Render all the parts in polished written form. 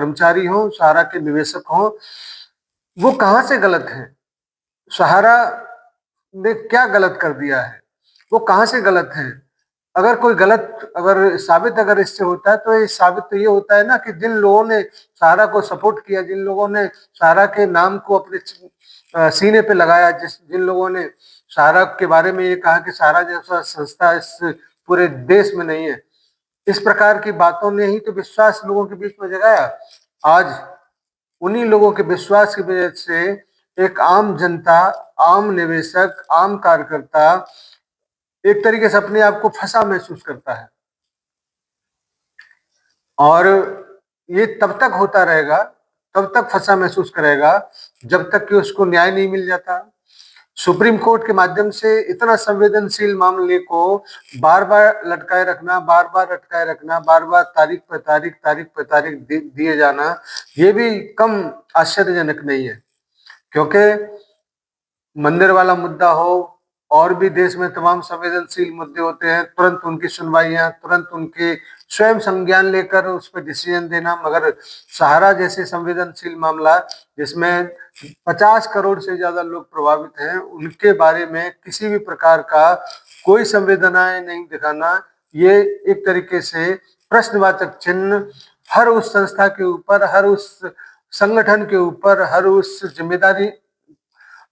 कर्मचारी हों, सहारा के निवेशक हों, वो कहाँ से गलत हैं? सहारा ने क्या गलत कर दिया है? वो कहाँ से गलत हैं? अगर कोई गलत अगर साबित अगर इससे होता है, तो ये साबित तो ये होता है ना कि जिन लोगों ने सहारा को सपोर्ट किया, जिन लोगों ने सहारा के नाम को अपने सीने पे लगाया, जिन लोगों ने सहारा के बारे में ये कहा कि सहारा जैसा संस्था इस पूरे देश में नहीं है, इस प्रकार की बातों ने ही तो विश्वास लोगों के बीच में जगाया। आज उन्हीं लोगों के विश्वास की वजह से एक आम जनता, आम निवेशक, आम कार्यकर्ता एक तरीके से अपने आप को फंसा महसूस करता है। और ये तब तक होता रहेगा, तब तक फंसा महसूस करेगा जब तक कि उसको न्याय नहीं मिल जाता। सुप्रीम कोर्ट के माध्यम से इतना संवेदनशील मामले को बार बार लटकाए रखना, बार बार लटकाए रखना, बार बार तारीख पर तारीख, तारीख पर तारीख दिए जाना, ये भी कम आश्चर्यजनक नहीं है। क्योंकि मंदिर वाला मुद्दा हो और भी देश में तमाम संवेदनशील मुद्दे होते हैं, तुरंत उनकी सुनवाइयां, तुरंत उनके स्वयं संज्ञान लेकर उस पर डिसीजन देना। मगर सहारा जैसे संवेदनशील मामला जिसमें 50 करोड़ से ज्यादा लोग प्रभावित हैं, उनके बारे में किसी भी प्रकार का कोई संवेदनाएं नहीं दिखाना, ये एक तरीके से प्रश्नवाचक चिन्ह हर उस संस्था के ऊपर, हर उस संगठन के ऊपर, हर उस जिम्मेदारी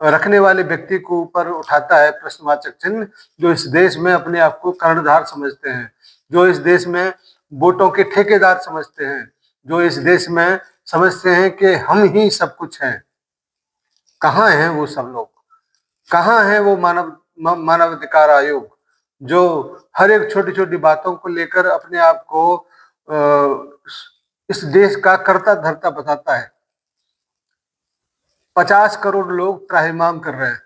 रखने वाले व्यक्ति को ऊपर उठाता है प्रश्नवाचक चिन्ह, जो इस देश में अपने आप को कर्णधार समझते हैं, जो इस देश में वोटों के ठेकेदार समझते हैं, जो इस देश में समझते हैं कि हम ही सब कुछ हैं। कहाँ हैं वो सब लोग? कहाँ है वो मानवाधिकार आयोग जो हर एक छोटी छोटी बातों को लेकर अपने आप को इस देश का कर्ता धर्ता बताता है? 50 करोड़ लोग त्राहिमाम कर रहे हैं।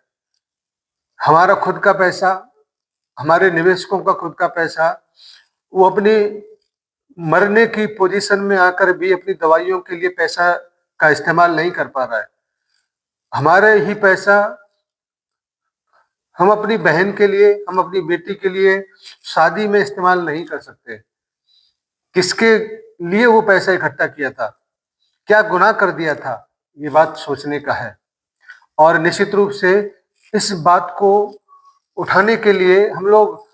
हमारा खुद का पैसा, हमारे निवेशकों का खुद का पैसा, वो अपनी मरने की पोजीशन में आकर भी अपनी दवाइयों के लिए पैसा का इस्तेमाल नहीं कर पा रहा है। हमारे ही पैसा हम अपनी बहन के लिए, हम अपनी बेटी के लिए शादी में इस्तेमाल नहीं कर सकते। किसके लिए वो पैसा इकट्ठा किया था? क्या गुनाह कर दिया था? ये बात सोचने का है। और निश्चित रूप से इस बात को उठाने के लिए हम लोग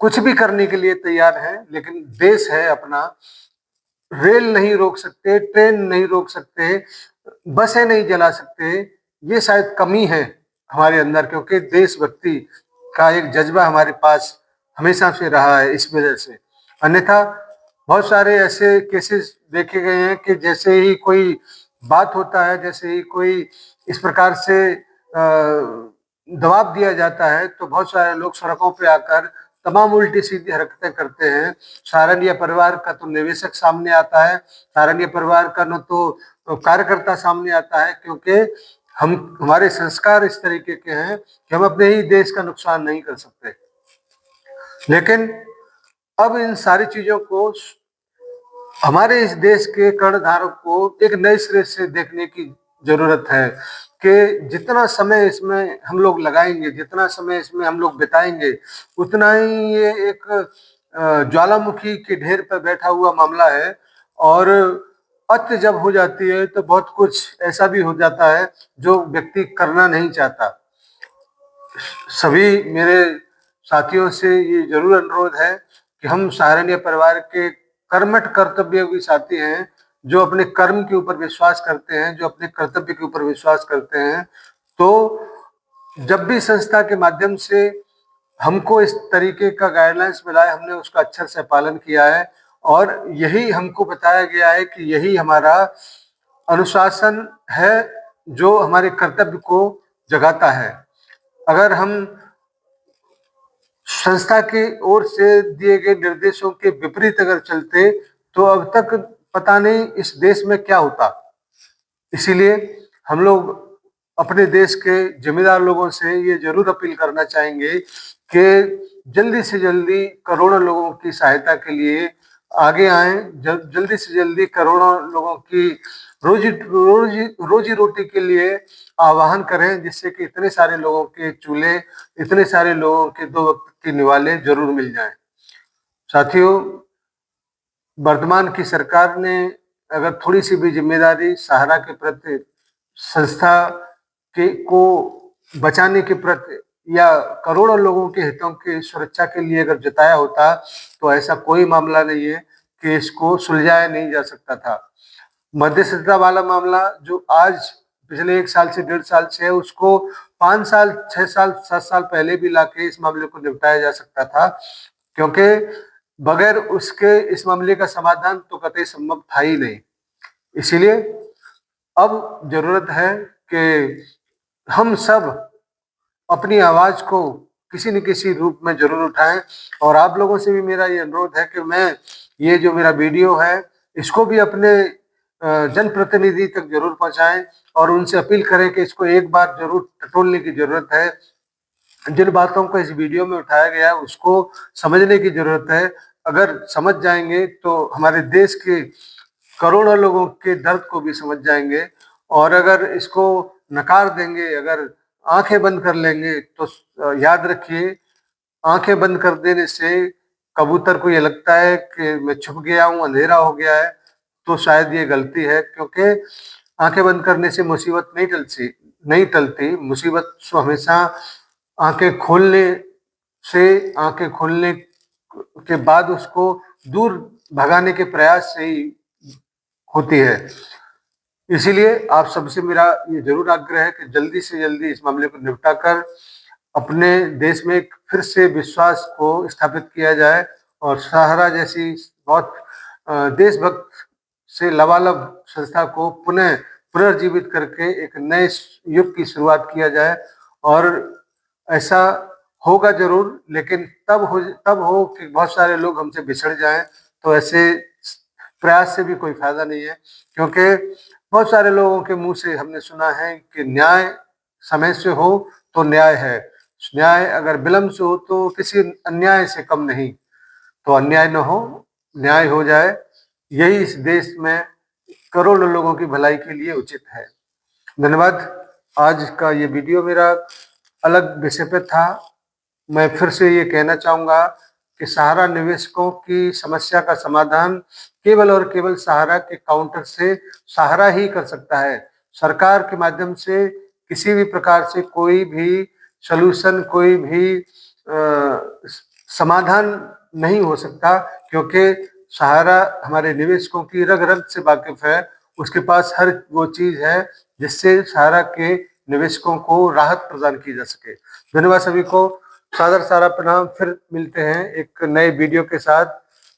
कुछ भी करने के लिए तैयार हैं, लेकिन देश है अपना, रेल नहीं रोक सकते, ट्रेन नहीं रोक सकते, बसें नहीं जला सकते। ये शायद कमी है हमारे अंदर, क्योंकि देशभक्ति का एक जज्बा हमारे पास हमेशा से रहा है इस वजह से। अन्यथा बहुत सारे ऐसे केसेस देखे गए हैं कि जैसे ही कोई बात होता है, जैसे ही कोई इस प्रकार से दबाव दिया जाता है, तो बहुत सारे लोग सड़कों पे आकर तमाम उल्टी सीधी हरकतें करते हैं। सहारनीय परिवार का तो निवेशक सामने आता है, सहारनीय परिवार का न तो कार्यकर्ता सामने आता है, क्योंकि हमारे संस्कार इस तरीके के हैं कि हम अपने ही देश का नुकसान नहीं कर सकते। लेकिन अब इन सारी चीजों को हमारे इस देश के कर्णधारक को एक नए सिरे से देखने की जरूरत है कि जितना समय इसमें हम लोग लगाएंगे, जितना समय इसमें हम लोग बिताएंगे, उतना ही ये एक ज्वालामुखी के ढेर पर बैठा हुआ मामला है। और अत जब हो जाती है तो बहुत कुछ ऐसा भी हो जाता है जो व्यक्ति करना नहीं चाहता। सभी मेरे साथियों से ये जरूर अनुरोध है कि हम सहारनीय परिवार के कर्मठ कर्तव्योगी साथी हैं, जो अपने कर्म के ऊपर विश्वास करते हैं, जो अपने कर्तव्य के ऊपर विश्वास करते हैं। तो जब भी संस्था के माध्यम से हमको इस तरीके का गाइडलाइंस मिला है, हमने उसका अच्छे से पालन किया है और यही हमको बताया गया है कि यही हमारा अनुशासन है जो हमारे कर्तव्य को जगाता है। अगर हम संस्था की ओर से दिए गए निर्देशों के विपरीत अगर चलते तो अब तक पता नहीं इस देश में क्या होता। इसीलिए हम लोग अपने देश के जिम्मेदार लोगों से ये जरूर अपील करना चाहेंगे कि जल्दी से जल्दी करोड़ों लोगों की सहायता के लिए आगे आए, जल्दी से जल्दी करोड़ों लोगों की रोजी रोटी के लिए आह्वान करें, जिससे कि इतने सारे लोगों के चूल्हे, इतने सारे लोगों के दो वक्त के निवाले जरूर मिल जाएं। साथियों, वर्तमान की सरकार ने अगर थोड़ी सी भी जिम्मेदारी सहारा के प्रति, संस्था के को बचाने के प्रति या करोड़ों लोगों के हितों की सुरक्षा के लिए अगर जताया होता, तो ऐसा कोई मामला नहीं है कि इसको सुलझाया नहीं जा सकता था। मध्यस्थता वाला मामला जो आज पिछले 1 साल से 1.5 साल से है, उसको 5 साल, 6 साल, 7 साल पहले भी लाके इस मामले को निपटाया जा सकता था, क्योंकि बगैर उसके इस मामले का समाधान तो कतई संभव था ही नहीं। इसीलिए अब जरूरत है कि हम सब अपनी आवाज को किसी न किसी रूप में जरूर उठाएं, और आप लोगों से भी मेरा ये अनुरोध है कि मैं ये जो मेरा वीडियो है इसको भी अपने जनप्रतिनिधि तक जरूर पहुंचाएं और उनसे अपील करें कि इसको एक बार जरूर टटोलने की जरूरत है। जिन बातों को इस वीडियो में उठाया गया है उसको समझने की जरूरत है। अगर समझ जाएंगे तो हमारे देश के करोड़ों लोगों के दर्द को भी समझ जाएंगे, और अगर इसको नकार देंगे, अगर आंखें बंद कर लेंगे, तो याद रखिए, आंखें बंद कर देने से कबूतर को ये लगता है कि मैं छुप गया हूं, अंधेरा हो गया है, तो शायद ये गलती है, क्योंकि आंखें बंद करने से मुसीबत नहीं टलती। मुसीबत तो हमेशा आंखें खोलने आंखें खोलने के बाद उसको दूर भगाने के प्रयास से ही होती है। इसीलिए आप सबसे मेरा ये जरूर आग्रह है कि जल्दी से जल्दी इस मामले को निपटा कर अपने देश में एक फिर से विश्वास को स्थापित किया जाए, और सहारा जैसी बहुत देशभक्त से लबालब संस्था को पुनर्जीवित करके एक नए युग की शुरुआत किया जाए। और ऐसा होगा जरूर, लेकिन तब हो कि बहुत सारे लोग हमसे बिछड़ जाएं, तो ऐसे प्रयास से भी कोई फायदा नहीं है, क्योंकि बहुत सारे लोगों के मुंह से हमने सुना है कि न्याय समय से हो तो न्याय है, न्याय अगर विलम्ब से हो तो किसी अन्याय से कम नहीं। तो अन्याय न हो, न्याय हो जाए, यही इस देश में करोड़ों लोगों की भलाई के लिए उचित है। धन्यवाद। आज का ये वीडियो मेरा अलग विषय पे था। मैं फिर से ये कहना चाहूंगा कि सहारा निवेशकों की समस्या का समाधान केवल और केवल सहारा के काउंटर से सहारा ही कर सकता है। सरकार के माध्यम से किसी भी प्रकार से कोई भी सलूशन, कोई भी समाधान नहीं हो सकता, क्योंकि सहारा हमारे निवेशकों की रग रग से वाकिफ है। उसके पास हर वो चीज है जिससे सहारा के निवेशकों को राहत प्रदान की जा सके। धन्यवाद सभी को, सादर सारा प्रणाम। फिर मिलते हैं एक नए वीडियो के साथ,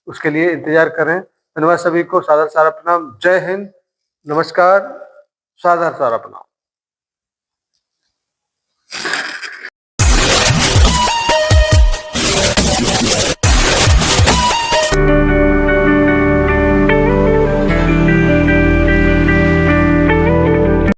उसके लिए इंतजार करें। धन्यवाद सभी को, सादर सारा प्रणाम। जय हिंद, नमस्कार, सादर सारा प्रणाम।